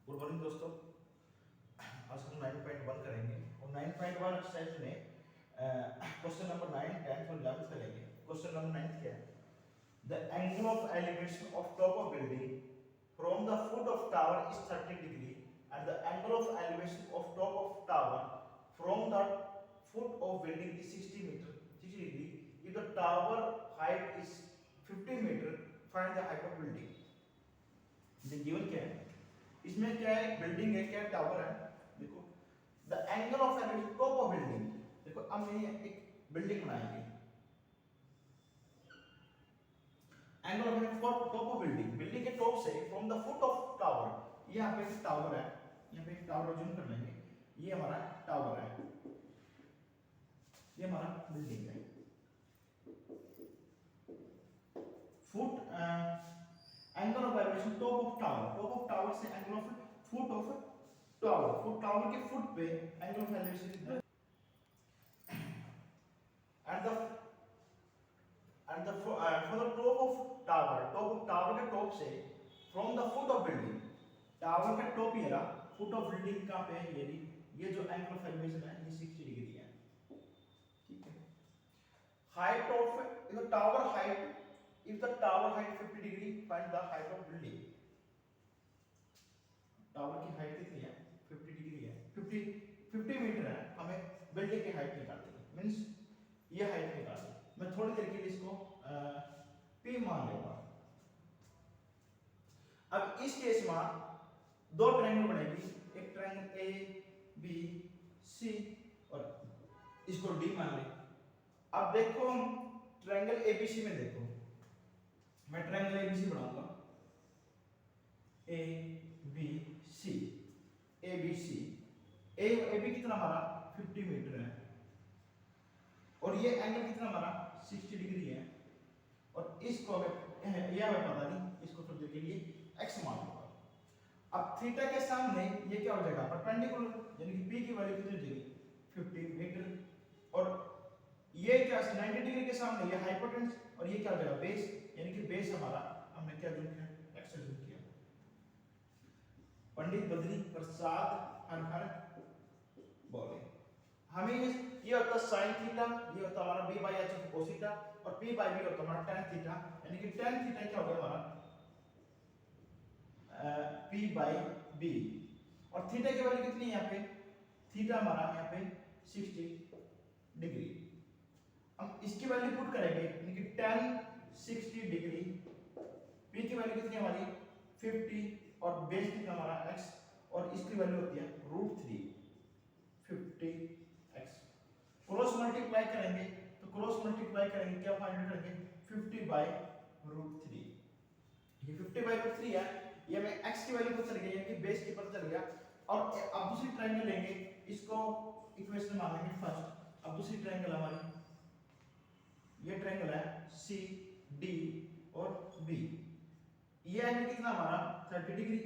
Good morning दोस्तों। आज हम 9.1 करेंगे और 9.1 एक्सरसाइज में क्वेश्चन नंबर 9, 10 और 11 करेंगे। क्वेश्चन नंबर 9 क्या है? The angle of elevation of top of building from the foot of tower is 30 degree and the angle of elevation of top of tower from the foot of building is 60 degree. If the tower height is 50 metre, find the height of building. The given क्या है? इसमें क्या है? Building है, क्या tower है। देखो the angle of elevation top of building. देखो अब मैं एक बिल्डिंग बनाएंगे, angle of elevation for top of building, building के टॉप से from the foot of tower. ये यहाँ पे एक टावर है, यहाँ पे एक टावर जूम कर लेंगे, ये हमारा टावर है, ये हमारा बिल्डिंग है। Foot angle of elevation top of tower, top of tower से angle of foot of tower, foot tower के फुट पे एंगल ऑफ एलिवेशन कितना है? And the for the top of tower, top of tower के top से from the foot of building, tower का top ये रहा, फुट ऑफ बिल्डिंग कहां पे है? ये जो एंगल ऑफ एलिवेशन है ये 60 डिग्री है। ठीक है। Height of the tower height, if the tower height 50 degree, find the height of building। Tower की हाइट कितनी है? 50 डिग्री है, 50 मीटर है। हमें बिल्डिंग की हाइट निकालनी है, मींस ये हाइट निकालनी है। मैं थोड़ी देर के लिए इसको p मान लूंगा। अब इस केस में दो ट्रायंगल बनेगी, एक ट्रायंगल ए बी सी और इसको d मान ले। अब देखो ट्रायंगल एबीसी में देखो, मैं ट्रायंगल एबीसी बनाऊंगा, A B C, A B C, A B कितना हमारा 50 मीटर है और ये एंगल कितना हमारा 60 डिग्री है। और इसको हमें यह हमें पता नहीं, इसको थोड़ी देर के लिए x मान लूंगा। अब थीटा के सामने ये क्या हो जाएगा? परपेंडिकुलर, यानी कि p की वैल्यू कितनी हो जाएगी? 50 मीटर। और ये क्या 90 डिग्री के सामने ये हाइपोटेन्यूज और ये क्या हो जाएगा? बेस, यानी कि बेस हमारा हमने क्या जूम किया? x जूम किया। पंडित बद्री प्रसाद हर हर बोले। हमें ये होता sin थीटा, ये होता हमारा b by h cos theta और p बाई b होता हमारा tan थीटा, यानी कि tan थीटा क्या हो गया हमारा p बाई b। और थीटा की वैल्यू कितनी है यहाँ पे? थीटा हमारा यहाँ पे 60 डिग्री। हम इसकी वैल्यू पुट करेंगे, यानी कि tan 60 डिग्री, p की वैल्यू कितनी है हमारी 50 और बेस कितना हमारा x और इसकी वैल्यू होती है √3 50x। क्रॉस मल्टीप्लाई करेंगे तो क्रॉस मल्टीप्लाई करेंगे क्या फाइंड करेंगे? 50 बाई √3। ये 50 बाई √3 है, ये हमें x की वैल्यू पता चल गई, यानी कि बेस की पता चल गया। और अब दूसरी ट्रायंगल लेंगे, इसको इक्वेशन मान लेंगे फर्स्ट। अब दूसरी ट्रायंगल हमारी, ये ट्रायंगल है सी डी और बी, ये एंगल कितना हमारा 30 डिग्री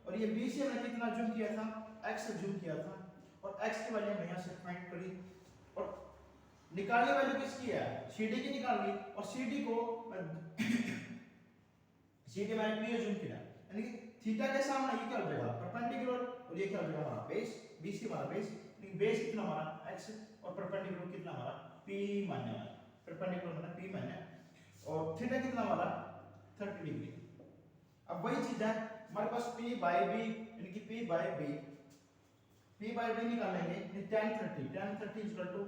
और ये बी से हमने कितना जूम किया था? x जूम किया था और x की वैल्यू हमने यहां से फाइंड करी और निकालने वैल्यू किसकी है? CD की निकालनी। और CD को CD मैंने p जूम किया, यानी कि थीटा के सामने ये क्या हो जाएगा? परपेंडिकुलर और ये क्या हो जाएगा हमारा बेस, BC हमारा बेस, यानी बेस कितना हमारा x और परपेंडिकुलर कितना हमारा p मानने वाला, परपेंडिकुलर माना p मानने और थीटा कितना हमारा 30 डिग्री। अब वही चीज है हमारे पास p बाई b, यानी कि p by b, p by b निकालेंगे, यानी tan 30 is equal to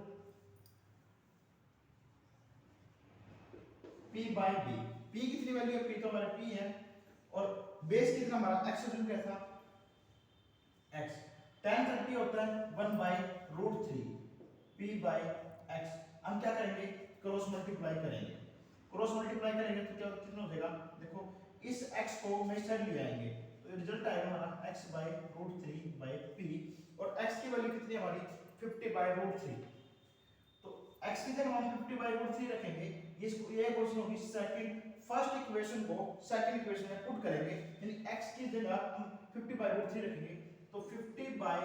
p by b। p कितनी वैल्यू है? p तो हमारा p है और बेस कितना हमारा x जूम किया था x। tan 30 होता है 1 बाई √3 p बाई x। हम क्या करेंगे? क्रॉस मल्टीप्लाई करेंगे, क्रॉस मल्टीप्लाई करेंगे तो क्या कितना हो जाएगा? देखो इस x को में साइड ले आएंगे तो रिजल्ट आएगा हमारा x बाई √3 बाई p और x की वैल्यू कितनी है हमारी 50 बाई √3। तो x की जगह हम 50 बाई √3 रखेंगे। ये क्वेश्चन होगी सेकंड, फर्स्ट इक्वेशन को सेकंड इक्वेशन में पुट करेंगे, यानी x की जगह हम 50 बाई √3 रखेंगे तो 50 बाई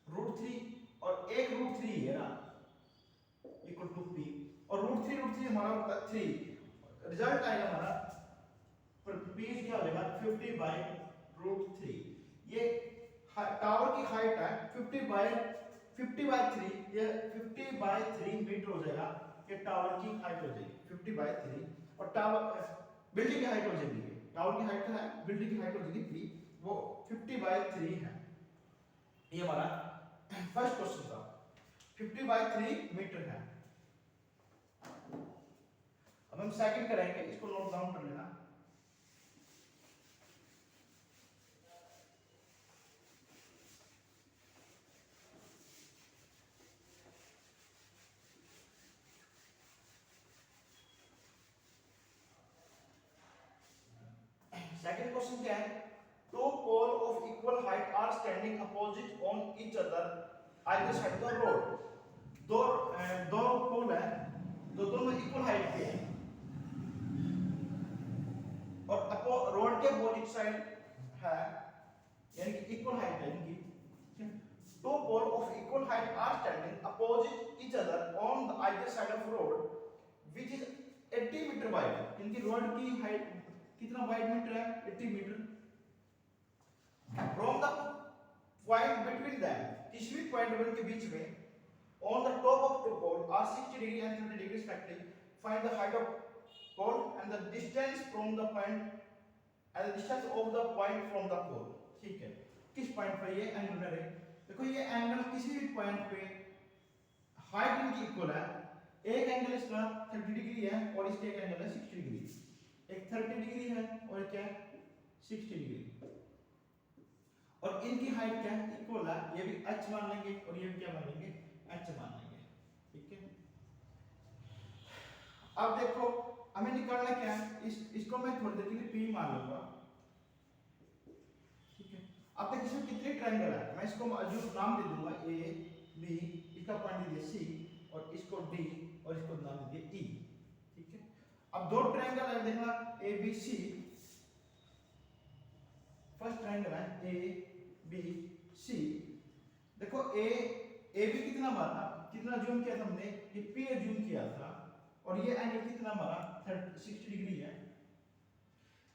√3 और एक √3 है ना इक्वल टू p और √3 हमारा होता है 3। रिजल्ट आएगा हमारा पर p क्या हो जाएगा 50 बाई √3। टावर की हाइट है 50/3, ये 50/3 मीटर हो जाएगा, ये टावर की हाइट हो जाएगी 50/3, और टावर बिल्डिंग की हाइट हो जाएगी, टावर की हाइट है, बिल्डिंग की हाइट हो जाएगी 3, वो 50/3 है। ये हमारा फर्स्ट क्वेश्चन था, 50/3 मीटर है। अब हम सेकंड करेंगे, इसको नोट डाउन कर लेना। सेकंड क्वेश्चन क्या है, two pole of equal height are standing opposite on each other either side of the road. दो दो पोल है, दोनों इक्वल हाइट के हैं और रोड के अपोजिट साइड है, यानी कि इक्वल हाइट है इनकी। Two pole of equal height are standing opposite each other on the either side of road which is 80 metre wide. इनकी रोड की हाइट कितना वाइड मीटर है, 80 metre. From the point between them, किसी भी point उनके बीच में, on the top of two pole are 60 degree and 30 degree respectively, find the height of pole and the distance from the point and the distance of the point from the pole। ठीक है, किस point पे ये angle है, देखो ये angle किसी भी पॉइंट पे हाइट इनकी इक्वल है, एक एंगल इसका 30 डिग्री है और इसका एक एंगल है 60 डिग्री, एक 30 डिग्री है और क्या है 60 डिग्री, और इनकी हाइट क्या है इक्वल है, ये भी h मान लेंगे और ये भी क्या मान लेंगे h मान लेंगे। ठीक है, अब देखो हमें निकालना क्या है, इसको मैं थोड़ी देर के लिए p मान लूंगा। ठीक है, अब देखिए इसमें कितने ट्रायंगल है, मैं इसको जो नाम दे दूंगा a b, इसका पॉइंट दे दिया c और इसको d और इसको नाम दे दिया e। ठीक है, अब दो ट्रायंगल है, देखना a b c, first triangle है a b c। देखो ए बी कितना मारा, कितना जूम किया था हमने, ये पी जूम किया था और ये एंगल कितना मारा 60 डिग्री है।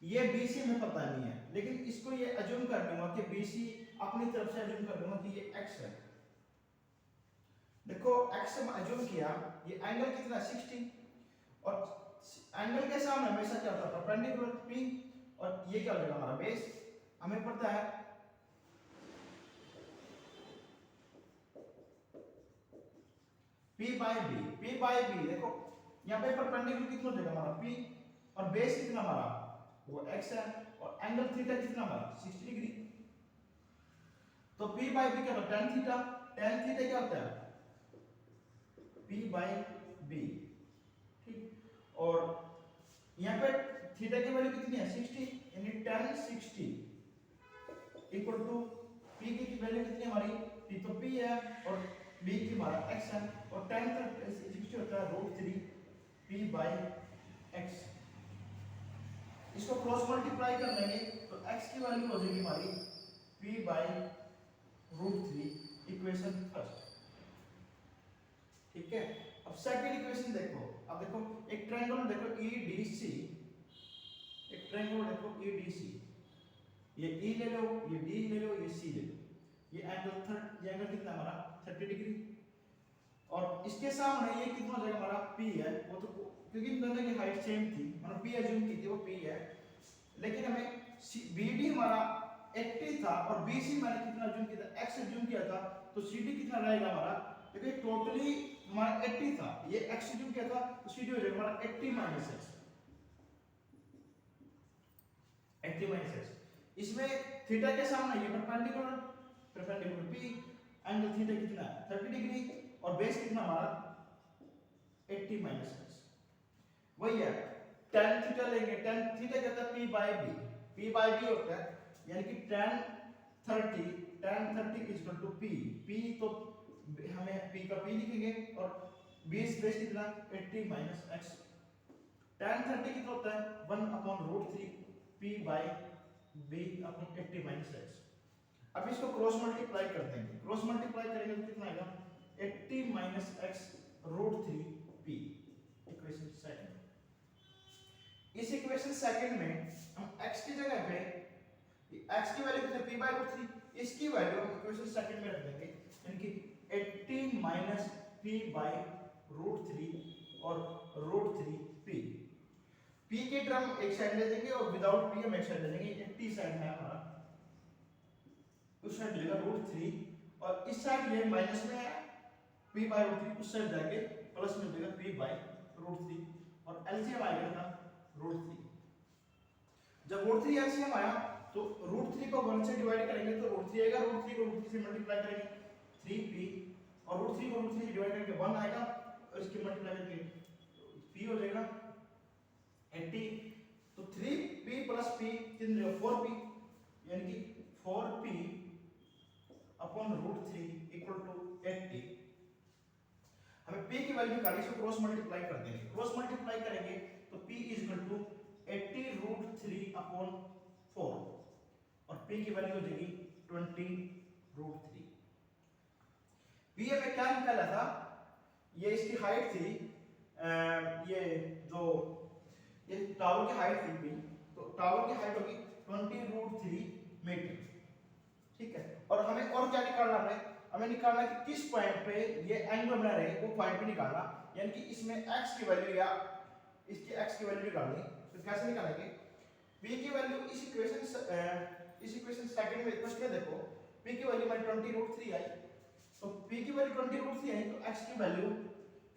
ये बीसी हमें पता नहीं है, लेकिन इसको ये अज्यूम कर लूंगा कि बीसी अपनी तरफ से अज्यूम कर लूंगा कि ये एक्स है। देखो एक्स हम अज्यूम किया, ये एंगल कितना 60 और एंगल के सामने हमेशा क्या होता है परपेंडिकुलर पी, और ये क्या हो जाएगा हमारा बेस। हमें पता है P बाय बी, देखो यहाँ पे परपेंडिकुलर कितना हो जाएगा हमारा P और बेस कितना हमारा वो x है, और एंगल थीटा कितना हमारा 60 डिग्री। तो P बाय बी क्या होता है tan थीटा, tan थीटा क्या होता है P बाय बी। ठीक, और यहाँ पे थीटा की वैल्यू कितनी है 60, यानी tan 60 इक्वल टू P की वैल्यू कितनी हमारी P तो P है और b की हमारा x है, और tan 60 होता है √3 p बाय x। इसको क्रॉस मल्टीप्लाई कर लेंगे तो x की वैल्यू हो जाएगी हमारी p बाय √3, इक्वेशन फर्स्ट। ठीक है, अब सेकंड इक्वेशन देखो, अब देखो एक ट्रायंगल देखो EDC, एक ट्रायंगल देखो EDC, ये E ले लो, ये D ले लो, ये C ले लो, ये एंगल कितना हमारा 30 डिग्री, और इसके सामने ये कितना हो जाएगा हमारा P है, वो तो क्योंकि इन दोनों की हाइट सेम थी, मतलब P अज्यूम की थी वो P है, लेकिन हमें BD हमारा 80 था और BC मैंने कितना अज्यूम किया था x अज्यूम किया था, तो CD कितना रहेगा हमारा, देखिए टोटली हमारा 80 था, ये x अज्यूम किया था तो CD हो जाएगा हमारा 80 माइनस x, 80 माइनस x। इसमें थीटा के सामने ये परपेंडिकुलर P, एंगल थीटा कितना है 30 डिग्री और बेस कितना हमारा 80 माइनस x। वही है tan थीटा लेंगे, tan थीटा क्या होता है p बाय b होता है, यानी कि tan 30 इक्वल टू p तो हमें p का p लिखेंगे और बेस कितना 80 माइनस x। tan 30 कितना होता है 1/√3 p by b upon 80 minus x। अब इसको क्रॉस मल्टीप्लाई कर देंगे, क्रॉस मल्टीप्लाई करेंगे तो कितना आएगा 80 minus x √3 p, equation second. इस इक्वेशन सेकंड में हम x की जगह पे x की वैल्यू कितनी p/√3, इसकी वैल्यू हम इक्वेशन सेकंड में रख देंगे, यानी कि 80 माइनस पी बाई रूट 3 और रूट 3 पी। पी के टर्म एक साइड ले देंगे और विदाउट पी हम एक साइड ले देंगे। 80 साइड है हमारा, उस साइड लेगा रूट 3 और इस साइड ये माइनस में है पी बाई रूट 3, उस साइड जाके प्लस में देगा पी बाई रूट 3 और एलसीएम आएगा ना रूट 3। जब रूट 3 एलसीएम आया तो रूट 3 को 1 से डिवाइड करेंगे तो रूट 3 आएगा, रूट 3 को रूट 3 से मल्टीप्लाई करेंगे 3p और रूट 3 को रूट 3 से डिवाइड करके 1 आएगा और इसके मल्टीप्लाई करके p हो जाएगा 80। तो 3p प्लस p कितने हो 4p, यानी कि 4p upon root 3 equal to 80। हमें p की वैल्यू निकाली, इसको क्रॉस मल्टीप्लाई कर देंगे। क्रॉस मल्टीप्लाई करेंगे तो p is equal to 80 root 3 upon 4 और p की वैल्यू हो जाएगी 20 रूट 3। p हमें क्या निकाला था, ये इसकी हाइट थी, ये जो ये टावर की हाइट थी p, तो टावर की हाइट होगी 20 रूट 3 मीटर, ठीक है। और हमें और क्या निकालना है, हमें निकालना है कि किस पॉइंट पे ये एंगल बना रहे, वो पॉइंट पे निकालना, यानी कि इसमें x की वैल्यू या इसकी x की वैल्यू निकालनी। तो कैसे निकालेंगे, p की वैल्यू इस इक्वेशन सेकंड में फर्स्ट में देखो p की वैल्यू हमारी 20 रूट 3 आई, तो p की वैल्यू 20 रूट 3 आई तो x की वैल्यू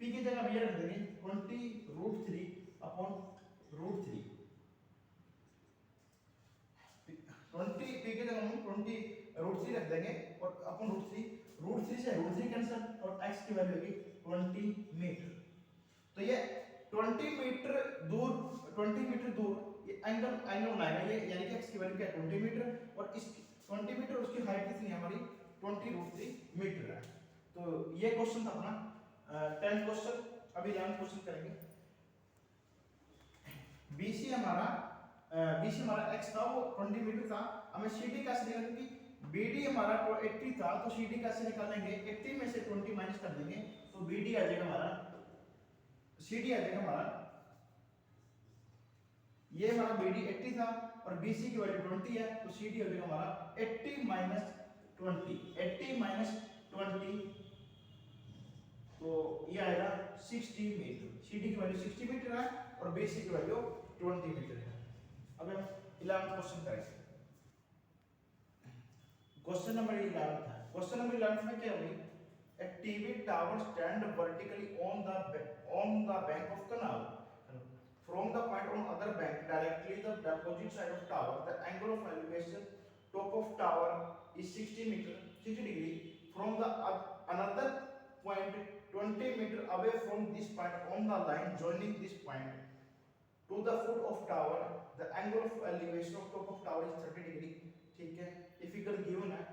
p की जगह हम ये रख देंगे 20 रूट 3 अपॉन रूट 3। 20 p की जगह हम 20 रूट 3 रख देंगे और अपॉन रूट 3 से रूट 3 कैंसिल और x की वैल्यू होगी 20 मीटर। तो ये 20 मीटर दूर ये एंगल बनाएगा ये, यानी कि x की वैल्यू क्या है 20 मीटर और इस 20 मीटर उसकी हाइट कितनी है हमारी 20 रूट 3 मीटर है। तो ये क्वेश्चन था अपना 10th क्वेश्चन। अभी 11th क्वेश्चन करेंगे। BC हमारा x था वो 20 मीटर था, हमें CD कैसे निकालेंगे, क्योंकि BD हमारा 80 था तो CD कैसे निकालेंगे, 80 में से 20 माइनस कर देंगे तो BD आ जाएगा हमारा, CD आ जाएगा हमारा, ये हमारा BD 80 था और BC की वैल्यू 20 है तो CD हो जाएगा हमारा 80 माइनस 20, 80 माइनस 20 तो ये आएगा 60 मीटर। CD की वैल्यू 60 मीटर है और BC की वैल्यू 20 मीटर है। अब हम 11th क्वेश्चन करेंगे। क्वेश्चन नंबर 11 है। क्वेश्चन नंबर 11 में क्या होगी, a TV tower stand vertically on the bank of canal. From the point on other bank directly the opposite side of tower, the angle of elevation top of tower is 60 degree. From the another point 20 meter away from this point on the line joining this point to the foot of tower, the angle of elevation of top of tower is 30 degree, ठीक है। ये figure given है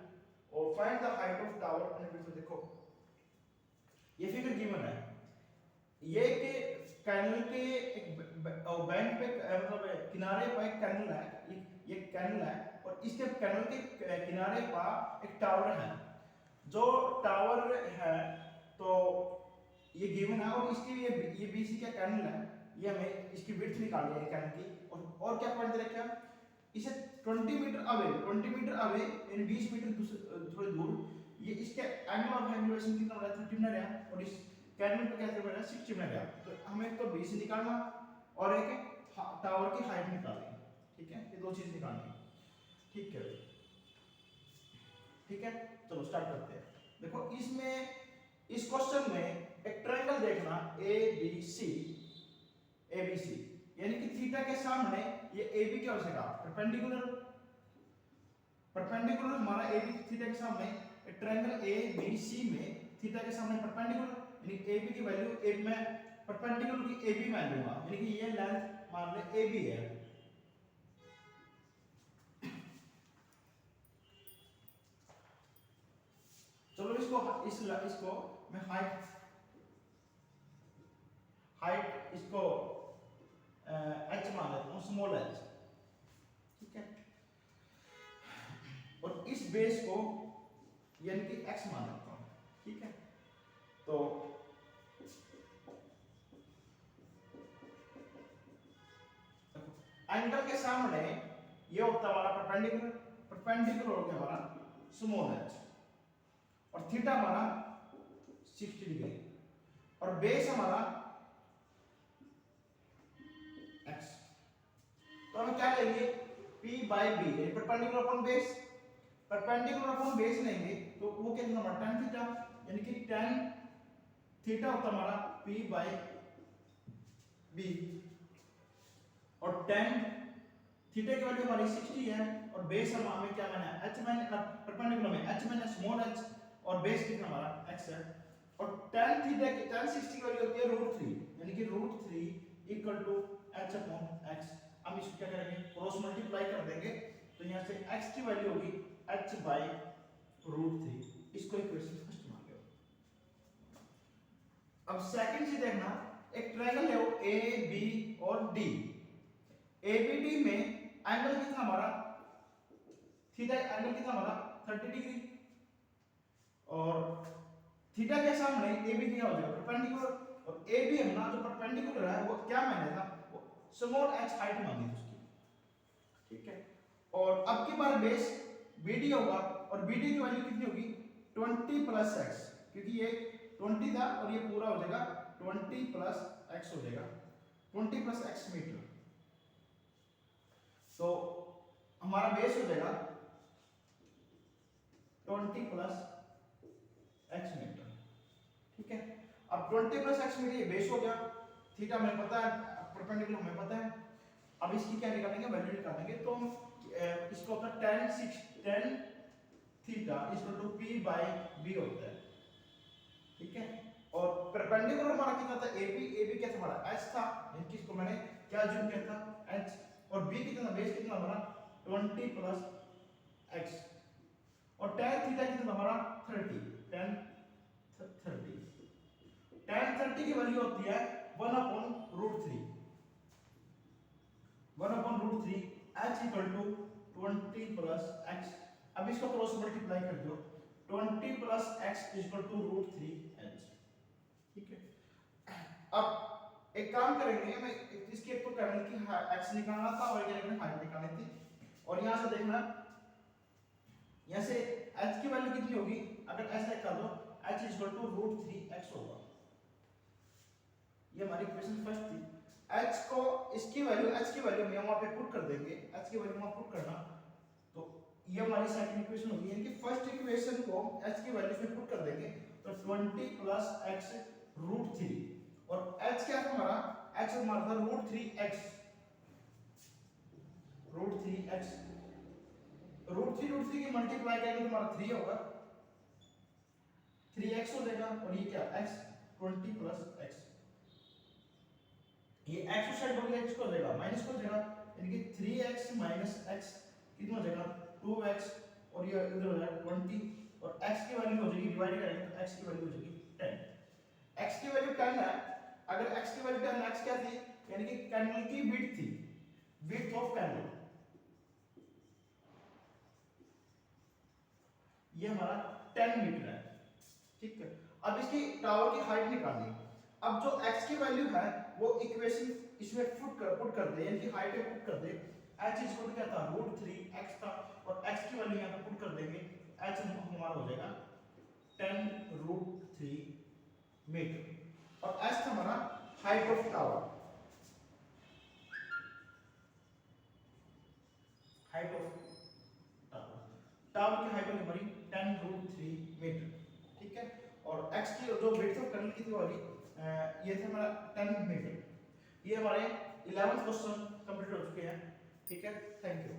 और find the height of tower. देखो ये figure given है, ये के कैनल के एक बैंक पे मतलब किनारे पर एक कैनल है, ये कैनल है और इसके कैनल के किनारे पर एक टावर है। जो टावर है तो ये गिवन है और इसकी ये बीसी का कैनल है, ये हमें इसकी विड्थ निकालनी है कैनल की। और क्या पॉइंट दे रखा है, इसे 20 मीटर अवे यानी 20 मीटर थोड़ी दूर ये इसके एंगल ऑफ एलिवेशन कितना बना 30 बना रहा और इस कैनल पे कैसे बना 60 बना रहा। तो हमें तो BC निकालना और एक टावर की हाइट निकालनी, ठीक है, ये दो चीज निकालनी, ठीक है। चलो स्टार्ट करते हैं। देखो इसमें इस क्वेश्चन में एक ट्रायंगल देखना ABC, यानी कि थीटा के सामने ये AB क्या हो जाएगा परपेंडिकुलर हमारा AB थीटा के सामने एक ट्रायंगल ABC में थीटा के सामने परपेंडिकुलर, यानी AB की वैल्यू मैं परपेंडिकुलर की AB मान लूंगा, यानी कि ये लेंथ मान ले AB है। चलो इसको मैं हाइट इसको h मान लेता हूं, स्मॉल h, ठीक है। और इस बेस को यानी कि x मान लेता हूं, ठीक है। तो एंगल के सामने ये होता है हमारा परपेंडिकुलर हो गया हमारा स्मॉल h और थीटा हमारा 60 डिग्री और बेस हमारा x। तो हम क्या लेंगे p बाय b यानी perpendicular upon base. Perpendicular upon base लेंगे तो वो कितना हमारा tan थीटा यानी कि tan थीटा होता हमारा p बाय b और tan थीटा की वैल्यू हमारी 60 है और बेस हमें क्या माना है h माइनस परपेंडिकुलर में h माइनस स्मॉल h और बेस कितना हमारा x है और tan थीटा की tan 60 की वैल्यू होती है √3 यानी कि √3 equal to h upon x। हम इसको क्या करेंगे क्रॉस मल्टीप्लाई कर देंगे तो यहां से x की वैल्यू होगी h बाय √3। इसको इक्वेशन फर्स्ट मान लो। अब सेकंड से देखना एक ट्रायंगल है वो a b और d। ABD में एंगल कितना हमारा थीटा एंगल कितना हमारा 30 डिग्री और थीटा के सामने AB क्या हो जाएगा परपेंडिकुलर और AB हम ना जो परपेंडिकुलर है वो क्या माने था वो स्मॉल h हाइट मानी थी उसकी, ठीक है। और अब की बार बेस BD होगा और BD की वैल्यू कितनी होगी 20 प्लस x क्योंकि ये 20 था और ये पूरा हो जाएगा 20 प्लस x हो जाएगा 20 प्लस x मीटर। तो हमारा बेस हो जाएगा 20 प्लस x मीटर, ठीक है। अब 20 प्लस x मीटर ये बेस हो गया, थीटा हमें पता है, परपेंडिकुलर हमें पता है। अब इसकी क्या निकालेंगे वैल्यू निकालेंगे तो हम इसको अपना tan theta equal to p by b होता है, ठीक है। और परपेंडिकुलर हमारा कितना था AB क्या था हमारा h था यानी इसको मैंने क्या ज्यूम किया था h और b कितना बेस कितना हमारा 20 प्लस x और tan थीटा कितना हमारा 30 tan 30 की वैल्यू होती है 1/√3 h equal to 20 plus x। अब इसको क्रॉस मल्टीप्लाई कर दो 20 plus x equal to √3h, ठीक है। अब एक काम करेंगे हमें इसके एक तो करने की x निकालना था और ये हाइट निकालनी थी और यहां से देखना यहां से h की वैल्यू कितनी होगी अगर ऐसा कर दो h इक्वल टू √3x होगा। ये हमारी इक्वेशन फर्स्ट थी। h को h की वैल्यू हम वहां पे पुट कर देंगे, h की वैल्यू वहां पुट करना तो ये हमारी सेकंड इक्वेशन होगी यानी कि फर्स्ट इक्वेशन को h की वैल्यू में पुट कर देंगे तो 20 प्लस x √3 और h क्या था हमारा x हमारा था √3x √3 की मल्टीप्लाई करेंगे तो हमारा 3 होगा 3x हो जाएगा और ये क्या x 20 प्लस x ये x उस साइड बढ़ x को हो जाएगा माइनस को हो जाएगा यानी कि 3x माइनस x कितना हो जाएगा 2x और ये इधर हो जाएगा 20 और x की वैल्यू हो जाएगी डिवाइड करेंगे तो x की वैल्यू हो जाएगी 10। x की वैल्यू 10 है, अगर x की वैल्यू 10 x क्या थी यानी कि कैंडल की विड्थ थी, विड्थ ऑफ कैंडल ये हमारा 10 मीटर है, ठीक है। अब इसकी टावर की हाइट निकालनी, अब जो x की वैल्यू है वो इक्वेशन इसमें पुट कर दे यानी कि हाइट में पुट कर दे h इक्वल क्या था √3x था और x की वैल्यू यहां पे पुट कर देंगे h हमारा हो जाएगा 10√3 मीटर और s हमारा height of tower, height of tower की हाइट होगी हमारी 10√3 मीटर, ठीक है। और x की जो विड्थ ऑफ टनल की थी वाली ये था हमारा 10 मीटर। ये हमारे 11th क्वेश्चन कंप्लीट हो चुके हैं, ठीक है। Thank you.